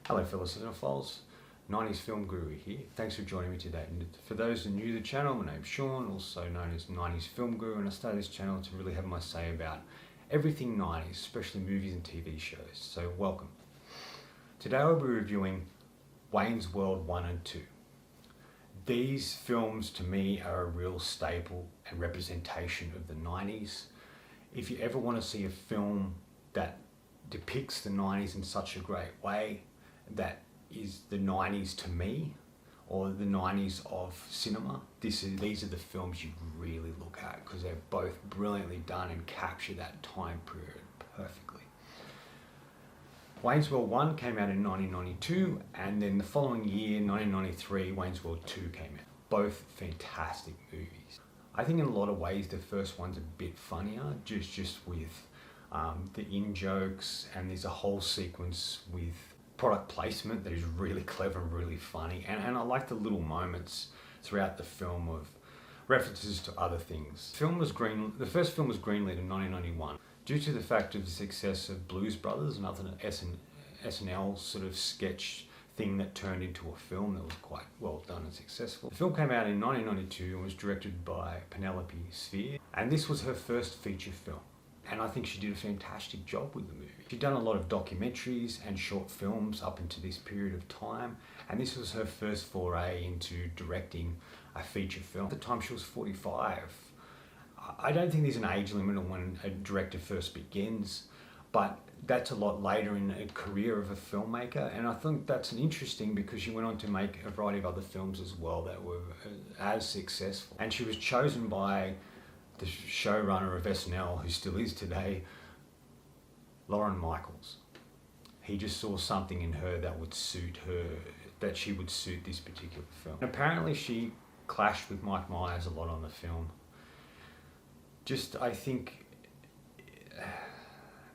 Hello fellow cinephiles, 90s Film Guru here. Thanks for joining me today. And for those who are new to the channel, my name's Sean, also known as 90s Film Guru, and I started this channel to really have my say about everything 90s, especially movies and TV shows. So welcome. Today I'll be reviewing Wayne's World 1 and 2. These films to me are a real staple and representation of the 90s. If you ever want to see a film that depicts the 90s in such a great way, that is the 90s to me, or the 90s of cinema, these are the films you really look at, because they're both brilliantly done and capture that time period perfectly. Wayne's World 1 came out in 1992, and then the following year, 1993, Wayne's World 2 came out. Both fantastic movies. I think in a lot of ways the first one's a bit funnier, just with the in-jokes, and there's a whole sequence with product placement that is really clever and really funny, and I like the little moments throughout the film of references to other things. The first film was greenlit in 1991 due to the fact of the success of Blues Brothers, another SNL sort of sketch thing that turned into a film that was quite well done and successful. The film came out in 1992 and was directed by Penelope Spheer, and this was her first feature film. And I think she did a fantastic job with the movie. She'd done a lot of documentaries and short films up into this period of time, and this was her first foray into directing a feature film. At the time she was 45. I don't think there's an age limit on when a director first begins, but that's a lot later in a career of a filmmaker, and I think that's interesting because she went on to make a variety of other films as well that were as successful. And she was chosen by the showrunner of SNL, who still is today, Lorne Michaels. He just saw something in her that would suit her, that she would suit this particular film. And apparently she clashed with Mike Myers a lot on the film. I think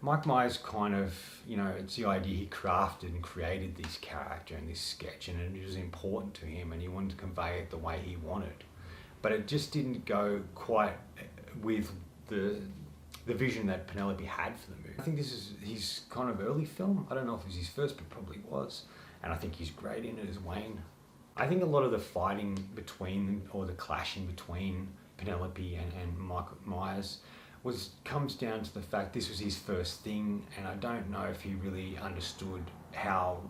Mike Myers kind of, it's the idea he crafted and created this character and this sketch, and it was important to him and he wanted to convey it the way he wanted. But it just didn't go quite with the vision that Penelope had for the movie. I think this is his kind of early film. I don't know if it was his first, but probably was. And I think he's great in it as Wayne. I think a lot of the fighting between, or the clashing between Penelope and Mike Myers comes down to the fact this was his first thing, and I don't know if he really understood how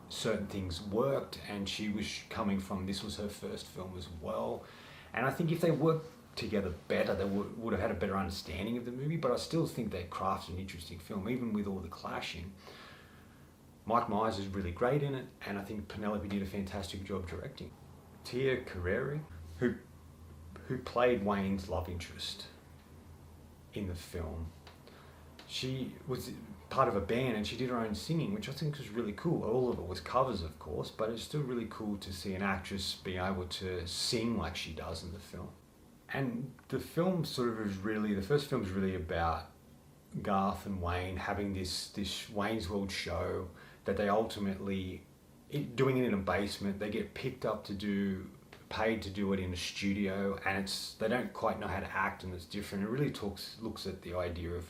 certain things worked, and she was coming from, this was her first film as well. And I think if they worked together better, they would have had a better understanding of the movie, but I still think they crafted an interesting film, even with all the clashing. Mike Myers is really great in it, and I think Penelope did a fantastic job directing. Tia Carrere, who played Wayne's love interest in the film, she was part of a band and she did her own singing, which I think was really cool. All of it was covers, of course, but it's still really cool to see an actress be able to sing like she does in the film. And the film the first film is really about Garth and Wayne having this Wayne's World show that they ultimately, doing it in a basement, they get picked up paid to do it in a studio, and they don't quite know how to act, and it's different. It really looks at the idea of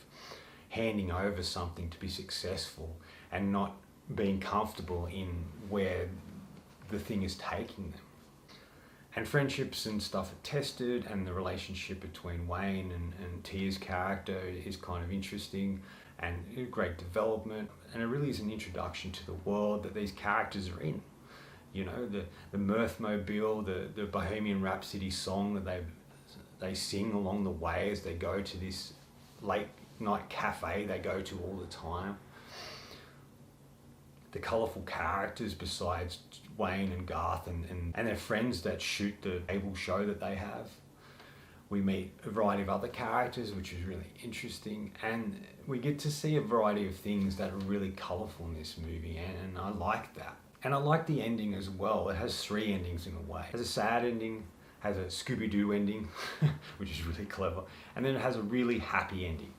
handing over something to be successful and not being comfortable in where the thing is taking them. And friendships and stuff are tested, and the relationship between Wayne and Tia's character is kind of interesting and great development, and it really is an introduction to the world that these characters are in. The Mirthmobile, the Bohemian Rhapsody song that they sing along the way as they go to this late night cafe they go to all the time. The colourful characters besides Wayne and Garth and their friends that shoot the cable show that they have. We meet a variety of other characters, which is really interesting, and we get to see a variety of things that are really colourful in this movie, and I like that. And I like the ending as well. It has three endings in a way. It has a sad ending, has a Scooby-Doo ending, which is really clever, and then it has a really happy ending.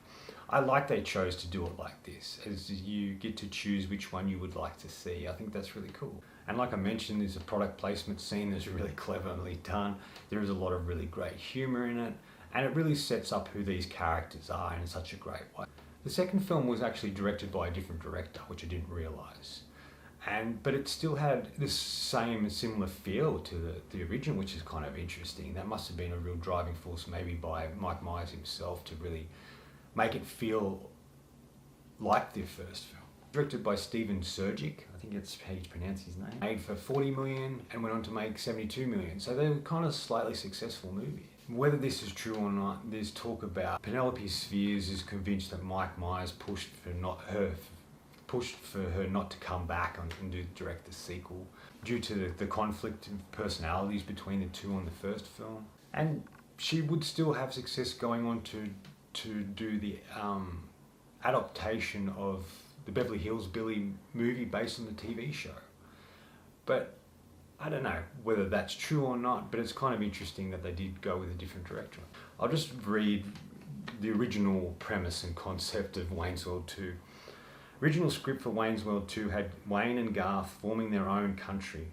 I like they chose to do it like this, as you get to choose which one you would like to see. I think that's really cool. And like I mentioned, there's a product placement scene that's really cleverly done. There is a lot of really great humour in it, and it really sets up who these characters are in such a great way. The second film was actually directed by a different director, which I didn't realise. But it still had this similar feel to the original, which is kind of interesting. That must have been a real driving force, maybe by Mike Myers himself, to really make it feel like the first film. Directed by Steven Surgic, I think that's how you pronounce his name. Made for 40 million and went on to make 72 million. So they were kind of slightly successful movies. Whether this is true or not, there's talk about Penelope Spheres is convinced that Mike Myers pushed for her not to come back and direct the sequel due to the conflict of personalities between the two on the first film. And she would still have success going on to do the adaptation of the Beverly Hills Billy movie based on the TV show. But I don't know whether that's true or not, but it's kind of interesting that they did go with a different director. I'll just read the original premise and concept of Wayne's World 2. Original script for Wayne's World 2 had Wayne and Garth forming their own country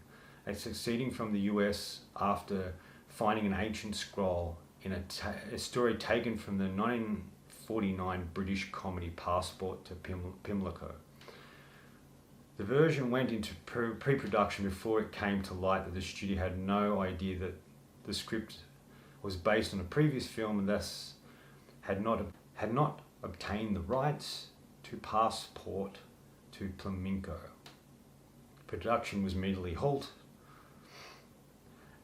and succeeding from the US after finding an ancient scroll in a story taken from the 1949 British comedy Passport to Pimlico. The version went into pre-production before it came to light that the studio had no idea that the script was based on a previous film and thus had not obtained the rights to Passport to Pimlico. Production was immediately halted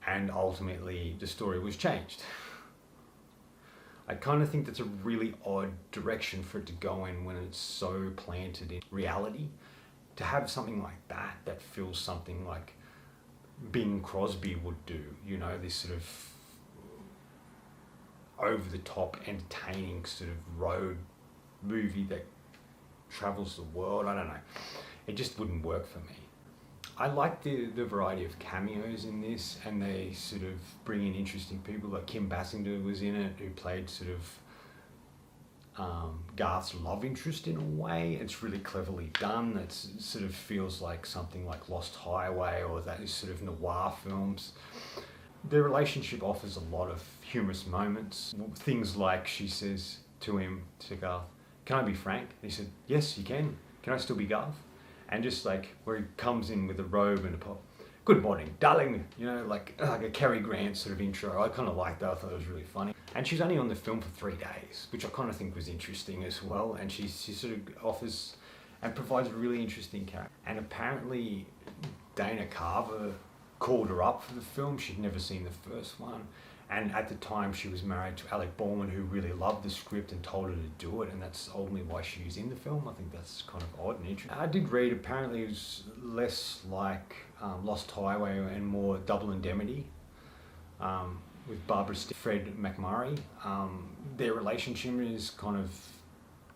and ultimately the story was changed. I kind of think that's a really odd direction for it to go in when it's so planted in reality. To have something like that feels something like Bing Crosby would do, you know, this sort of over-the-top, entertaining sort of road movie that travels the world. I don't know. It just wouldn't work for me. I like the variety of cameos in this, and they sort of bring in interesting people. Like Kim Basinger was in it, who played sort of Garth's love interest in a way. It's really cleverly done. It sort of feels like something like Lost Highway or those sort of noir films. Their relationship offers a lot of humorous moments. Things like she says to Garth, "Can I be Frank?" And he said, "Yes, you can. Can I still be Garth?" And just like where he comes in with a robe and a pop, "Good morning, darling," you know, like a Cary Grant sort of intro. I kind of liked that. I thought it was really funny. And she's only on the film for 3 days, which I kind of think was interesting as well. And she sort of offers and provides a really interesting character. And apparently Dana Carver called her up for the film. She'd never seen the first one. And at the time she was married to Alec Baldwin, who really loved the script and told her to do it. And that's ultimately why she was in the film. I think that's kind of odd and interesting. I did read apparently it was less like Lost Highway and more Double Indemnity. With Barbara Fred McMurray. Their relationship is kind of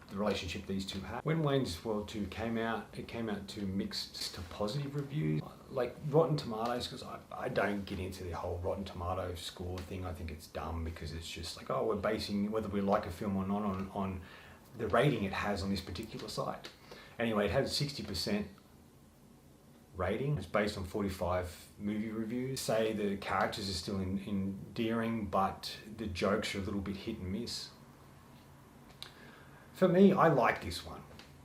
the relationship these two have. When Wayne's World 2 came out, it came out to mixed to positive reviews. Like Rotten Tomatoes, because I don't get into the whole Rotten Tomatoes score thing. I think it's dumb because it's just like, oh, we're basing whether we like a film or not on the rating it has on this particular site. Anyway, it has 60% rating. It's based on 45 movie reviews. Say the characters are still endearing, but the jokes are a little bit hit and miss. For me, I like this one.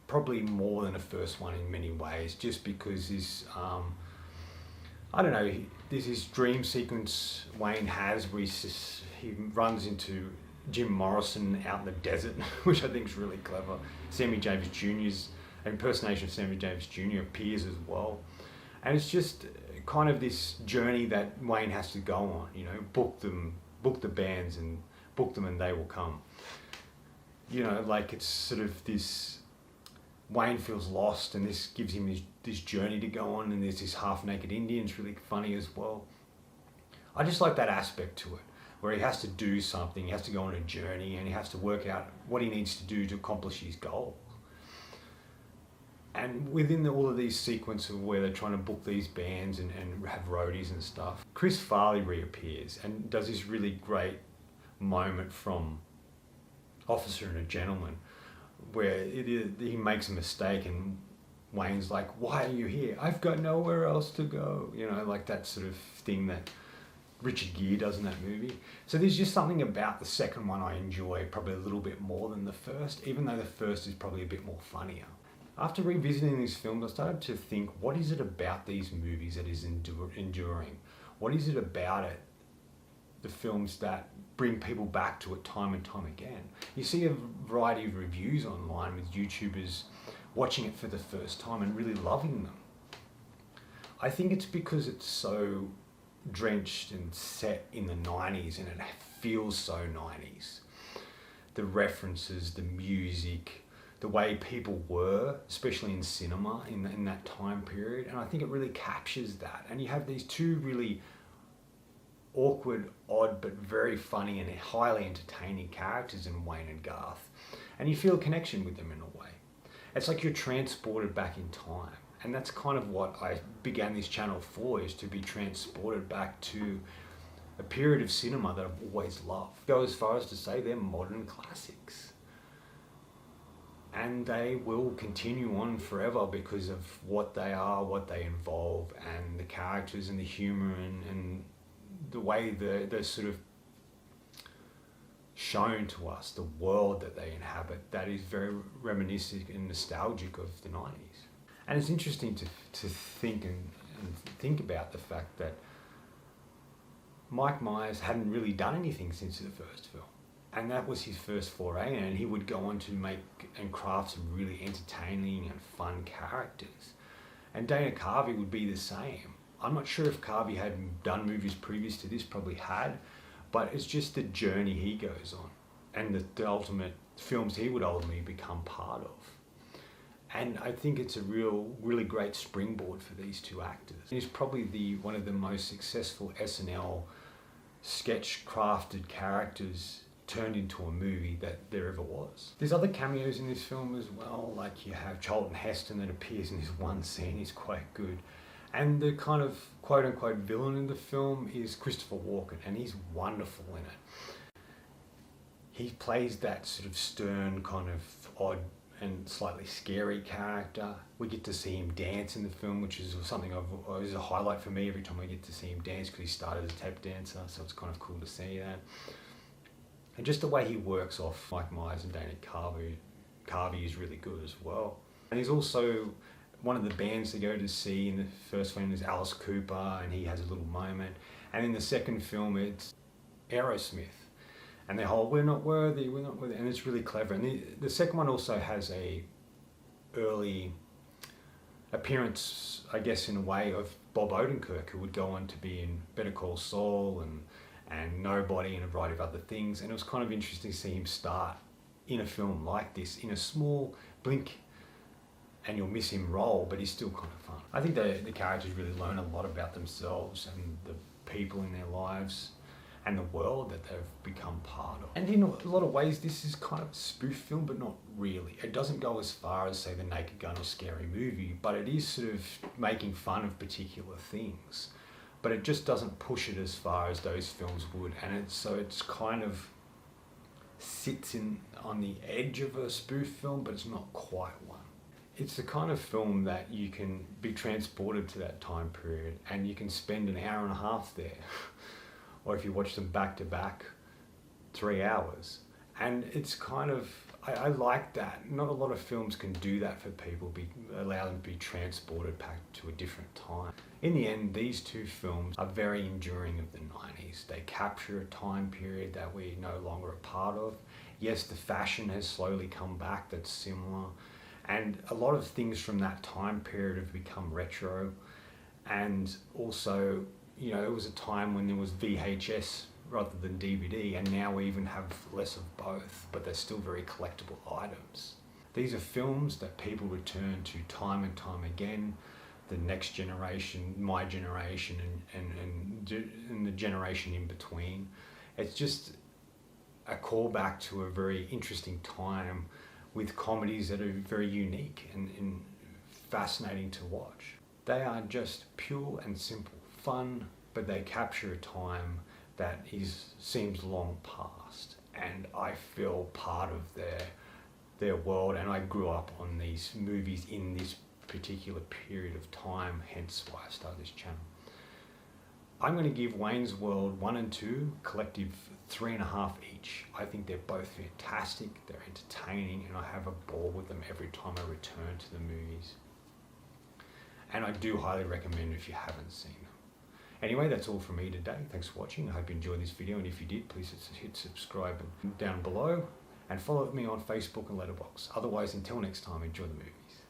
Probably more than the first one in many ways, just because this, I don't know, there's this dream sequence Wayne has where he runs into Jim Morrison out in the desert, which I think is really clever. Sammy Davis Jr.'s impersonation of Sammy Davis Jr. appears as well. And it's just kind of this journey that Wayne has to go on, you know, book the bands and book them and they will come. You know, like it's sort of this, Wayne feels lost and this gives him this journey to go on, and there's this half-naked Indian's really funny as well. I just like that aspect to it, where he has to do something, he has to go on a journey and he has to work out what he needs to do to accomplish his goal. And within all of these sequences where they're trying to book these bands and have roadies and stuff, Chris Farley reappears and does this really great moment from Officer and a Gentleman where he makes a mistake and Wayne's like, "Why are you here?" "I've got nowhere else to go." You know, like that sort of thing that Richard Gere does in that movie. So there's just something about the second one I enjoy probably a little bit more than the first, even though the first is probably a bit more funnier. After revisiting these films, I started to think, what is it about these movies that is enduring? What is it about it, the films that bring people back to it time and time again? You see a variety of reviews online with YouTubers watching it for the first time and really loving them. I think it's because it's so drenched and set in the 90s, and it feels so 90s. The references, the music, the way people were, especially in cinema in that time period, and I think it really captures that. And you have these two really awkward, odd, but very funny and highly entertaining characters in Wayne and Garth, and you feel a connection with them in a way. It's like you're transported back in time, and that's kind of what I began this channel for, is to be transported back to a period of cinema that I've always loved. Go as far as to say they're modern classics, and they will continue on forever because of what they are, what they involve, and the characters and the humor and the way they're sort of shown to us, the world that they inhabit, that is very reminiscent and nostalgic of the 90s. And it's interesting to think and think about the fact that Mike Myers hadn't really done anything since the first film. And that was his first foray, and he would go on to make and craft some really entertaining and fun characters. And Dana Carvey would be the same. I'm not sure if Carvey had done movies previous to this, probably had, but it's just the journey he goes on and the ultimate films he would ultimately become part of. And I think it's a really great springboard for these two actors. He's probably one of the most successful SNL sketch crafted characters turned into a movie that there ever was. There's other cameos in this film as well, like you have Charlton Heston that appears in this one scene, he's quite good. And the kind of quote-unquote villain in the film is Christopher Walken, and he's wonderful in it. He plays that sort of stern, kind of odd and slightly scary character. We get to see him dance in the film, which is something is a highlight for me every time I get to see him dance, because he started as a tap dancer, so it's kind of cool to see that. And just the way he works off Mike Myers and Dana Carvey is really good as well. And he's also one of the bands to go to see. In the first film is Alice Cooper, and he has a little moment. And in the second film, it's Aerosmith. And the whole, we're not worthy, and it's really clever. And the second one also has a early appearance, I guess in a way, of Bob Odenkirk, who would go on to be in Better Call Saul and Nobody and a variety of other things. And it was kind of interesting to see him start in a film like this, in a small blink and you'll miss him role, but he's still kind of fun. I think the characters really learn a lot about themselves and the people in their lives and the world that they've become part of. And in a lot of ways, this is kind of a spoof film, but not really. It doesn't go as far as, say, The Naked Gun or Scary Movie, but it is sort of making fun of particular things. But it just doesn't push it as far as those films would, and it's kind of sits on the edge of a spoof film, but it's not quite one. It's the kind of film that you can be transported to that time period, and you can spend an hour and a half there. Or if you watch them back to back, 3 hours. And it's kind of, I like that. Not a lot of films can do that for people, allow them to be transported back to a different time. In the end, these two films are very enduring of the 90s. They capture a time period that we're no longer a part of. Yes, the fashion has slowly come back, that's similar. And a lot of things from that time period have become retro. And also, you know, it was a time when there was VHS rather than DVD, and now we even have less of both, but they're still very collectible items. These are films that people return to time and time again. The next generation, my generation, and the generation in between. It's just a callback to a very interesting time with comedies that are very unique and fascinating to watch. They are just pure and simple fun, but they capture a time that seems long past, and I feel part of their world, and I grew up on these movies in this particular period of time, hence why I started this channel. I'm going to give Wayne's World 1 and 2 collective 3.5 each. I think they're both fantastic, they're entertaining, and I have a ball with them every time I return to the movies. And I do highly recommend if you haven't seen them. Anyway, that's all from me today. Thanks for watching. I hope you enjoyed this video, and if you did, please hit subscribe down below and follow me on Facebook and Letterboxd. Otherwise, until next time, enjoy the movies.